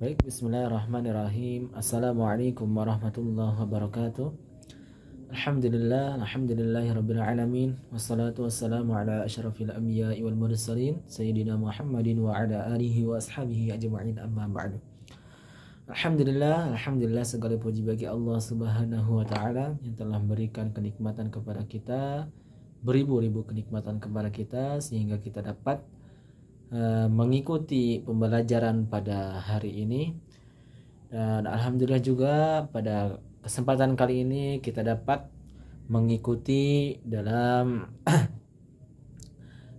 Baik, bismillahirrahmanirrahim. Assalamualaikum warahmatullahi wabarakatuh. Alhamdulillahirabbil alamin. Wassalatu wassalamu ala asyrafil anbiya'i wal mursalin sayyidina Muhammadin wa ala alihi wa ashabihi ajma'in, amma ba'du. Alhamdulillah segala puji bagi Allah Subhanahu wa taala yang telah memberikan kenikmatan kepada kita, beribu-ribu kenikmatan kepada kita sehingga kita dapat mengikuti pembelajaran pada hari ini. Dan alhamdulillah juga pada kesempatan kali ini kita dapat mengikuti dalam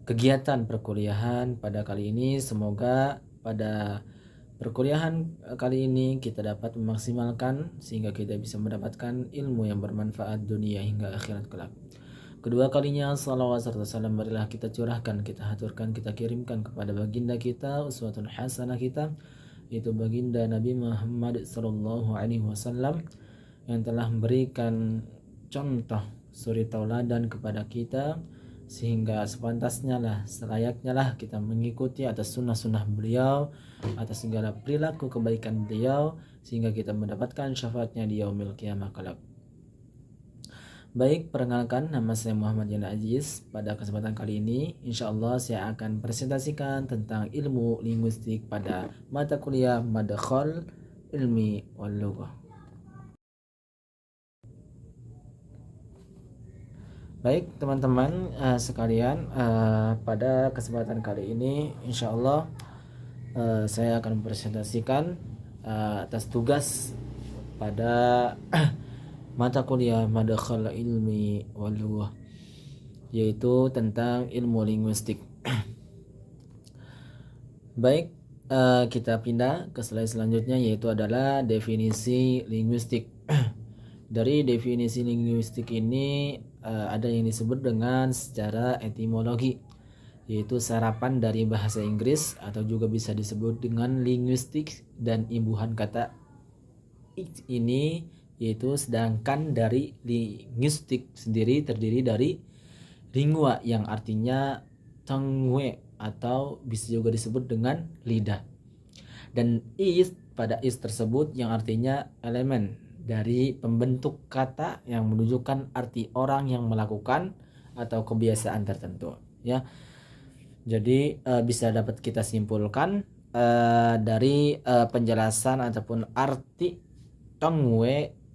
kegiatan perkuliahan pada kali ini. Semoga pada perkuliahan kali ini kita dapat memaksimalkan sehingga kita bisa mendapatkan ilmu yang bermanfaat dunia hingga akhirat kelak. Kedua kalinya salawat serta salam marilah kita curahkan, kita haturkan, kita kirimkan kepada baginda kita, uswatun hasanah kita, yaitu baginda Nabi Muhammad sallallahu alaihi wasallam yang telah memberikan contoh suri tauladan kepada kita sehingga sepantasnya lah, selayaknya lah kita mengikuti atas sunnah-sunnah beliau, atas segala perilaku kebaikan beliau sehingga kita mendapatkan syafaatnya di yaumil qiyamah kelak. Baik, perkenalkan, nama saya Muhammad Yana Aziz. Pada kesempatan kali ini, insya Allah saya akan presentasikan tentang ilmu linguistik pada mata kuliah Madkhal Ilmi wal Lughah. Baik, teman-teman sekalian, pada kesempatan kali ini, insya Allah saya akan presentasikan atas tugas pada mata kuliah Madkhal Ilmi wal Lughah, yaitu tentang ilmu linguistik. Baik, kita pindah ke slide selanjutnya, yaitu adalah definisi linguistik. Dari definisi linguistik ini ada yang disebut dengan secara etimologi, yaitu serapan dari bahasa Inggris, atau juga bisa disebut dengan linguistik, dan imbuhan kata ini yaitu sedangkan dari linguistik sendiri terdiri dari lingua yang artinya tongue atau bisa juga disebut dengan lidah, dan pada is tersebut yang artinya elemen dari pembentuk kata yang menunjukkan arti orang yang melakukan atau kebiasaan tertentu, ya. Jadi bisa dapat kita simpulkan dari penjelasan ataupun arti tongue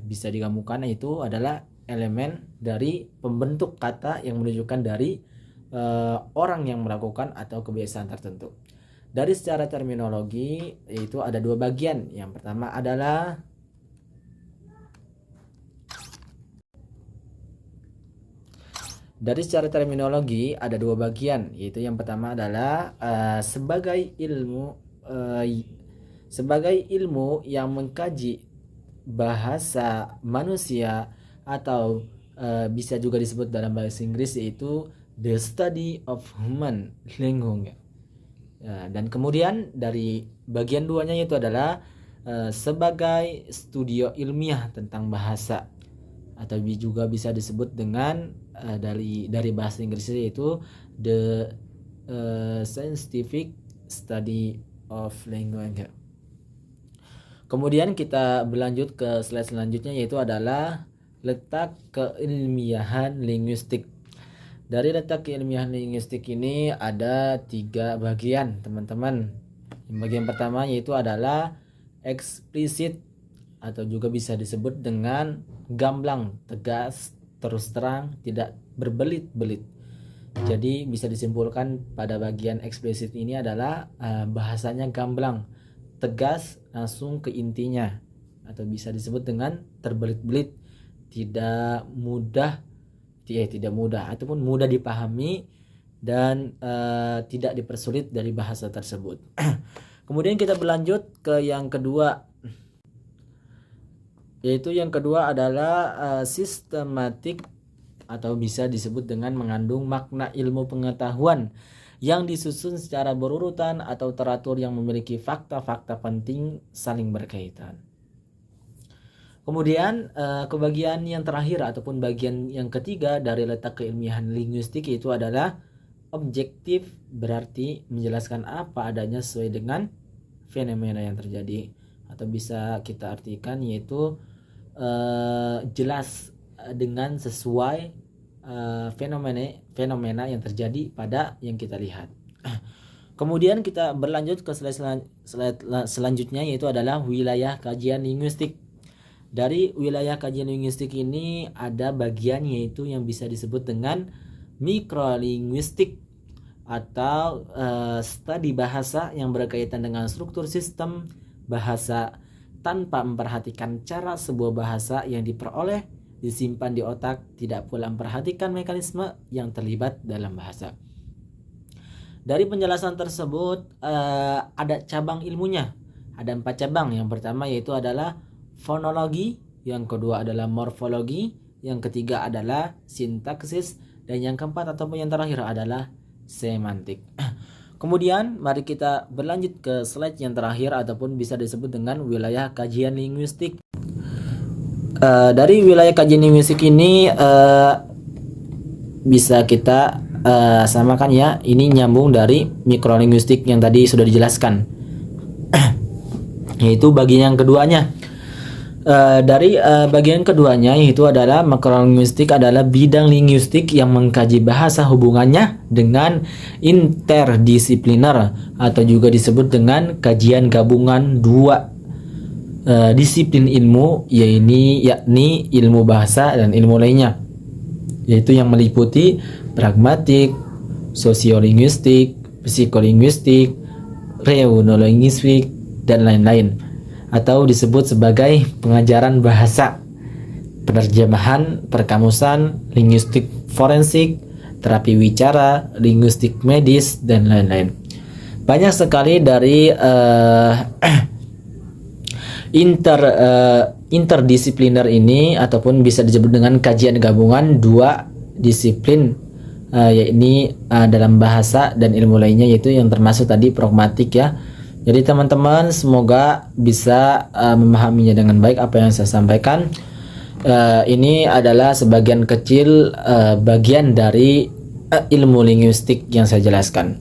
bisa digabungkan, itu adalah elemen dari pembentuk kata yang menunjukkan dari orang yang melakukan atau kebiasaan tertentu. Dari secara terminologi itu ada dua bagian. Yang pertama adalah yaitu yang pertama adalah sebagai ilmu yang mengkaji bahasa manusia, atau bisa juga disebut dalam bahasa Inggris yaitu the study of human language. Dan kemudian dari bagian duanya itu adalah sebagai studio ilmiah tentang bahasa, atau juga bisa disebut dengan dari bahasa Inggris yaitu the scientific study of language. Kemudian kita berlanjut ke slide selanjutnya, yaitu adalah letak keilmiahan linguistik. Dari letak keilmiahan linguistik ini ada 3 bagian, teman-teman. Bagian pertama yaitu adalah eksplisit, atau juga bisa disebut dengan gamblang, tegas, terus terang, tidak berbelit-belit. Jadi bisa disimpulkan pada bagian eksplisit ini adalah bahasanya gamblang, tegas, langsung ke intinya, atau bisa disebut dengan terbelit-belit, tidak mudah ataupun mudah dipahami, dan tidak dipersulit dari bahasa tersebut. Kemudian kita berlanjut ke yang kedua, yaitu yang kedua adalah sistematik, atau bisa disebut dengan mengandung makna ilmu pengetahuan yang disusun secara berurutan atau teratur, yang memiliki fakta-fakta penting saling berkaitan. Kemudian ke bagian yang terakhir ataupun bagian yang ketiga dari letak keilmiahan linguistik, itu adalah objektif, berarti menjelaskan apa adanya sesuai dengan fenomena yang terjadi, atau bisa kita artikan yaitu jelas dengan sesuai fenomena yang terjadi pada yang kita lihat. Kemudian kita berlanjut ke slide selanjutnya, yaitu adalah wilayah kajian linguistik. Dari wilayah kajian linguistik ini ada bagian yaitu yang bisa disebut dengan mikrolinguistik atau studi bahasa yang berkaitan dengan struktur sistem bahasa tanpa memperhatikan cara sebuah bahasa yang diperoleh, disimpan di otak, tidak pula memperhatikan mekanisme yang terlibat dalam bahasa. Dari penjelasan tersebut ada cabang ilmunya, ada 4 cabang. Yang pertama yaitu adalah fonologi, yang kedua adalah morfologi, yang ketiga adalah sintaksis, dan yang keempat ataupun yang terakhir adalah semantik. Kemudian mari kita berlanjut ke slide yang terakhir ataupun bisa disebut dengan wilayah kajian linguistik. Dari wilayah kajian linguistik ini bisa kita samakan ya, ini nyambung dari mikrolinguistik yang tadi sudah dijelaskan. Yaitu bagian yang keduanya. Dari bagian keduanya yaitu adalah makrolinguistik, adalah bidang linguistik yang mengkaji bahasa hubungannya dengan interdisipliner atau juga disebut dengan kajian gabungan dua disiplin ilmu, yakni ilmu bahasa dan ilmu lainnya, yaitu yang meliputi pragmatik, sosiolinguistik, psikolinguistik, reunolinguistik, dan lain-lain, atau disebut sebagai pengajaran bahasa, penerjemahan, perkamusan, linguistik forensik, terapi wicara, linguistik medis, dan lain-lain. Banyak sekali dari interdisipliner ini ataupun bisa disebut dengan kajian gabungan dua disiplin, yakni dalam bahasa dan ilmu lainnya, yaitu yang termasuk tadi pragmatik ya. Jadi teman-teman semoga bisa memahaminya dengan baik apa yang saya sampaikan. Ini adalah sebagian kecil bagian dari ilmu linguistik yang saya jelaskan.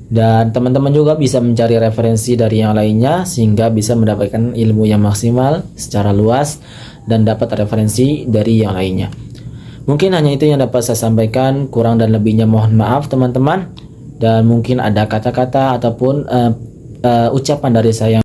Dan teman-teman juga bisa mencari referensi dari yang lainnya sehingga bisa mendapatkan ilmu yang maksimal secara luas dan dapat referensi dari yang lainnya. Mungkin hanya itu yang dapat saya sampaikan, kurang dan lebihnya mohon maaf teman-teman. Dan mungkin ada kata-kata ataupun ucapan dari saya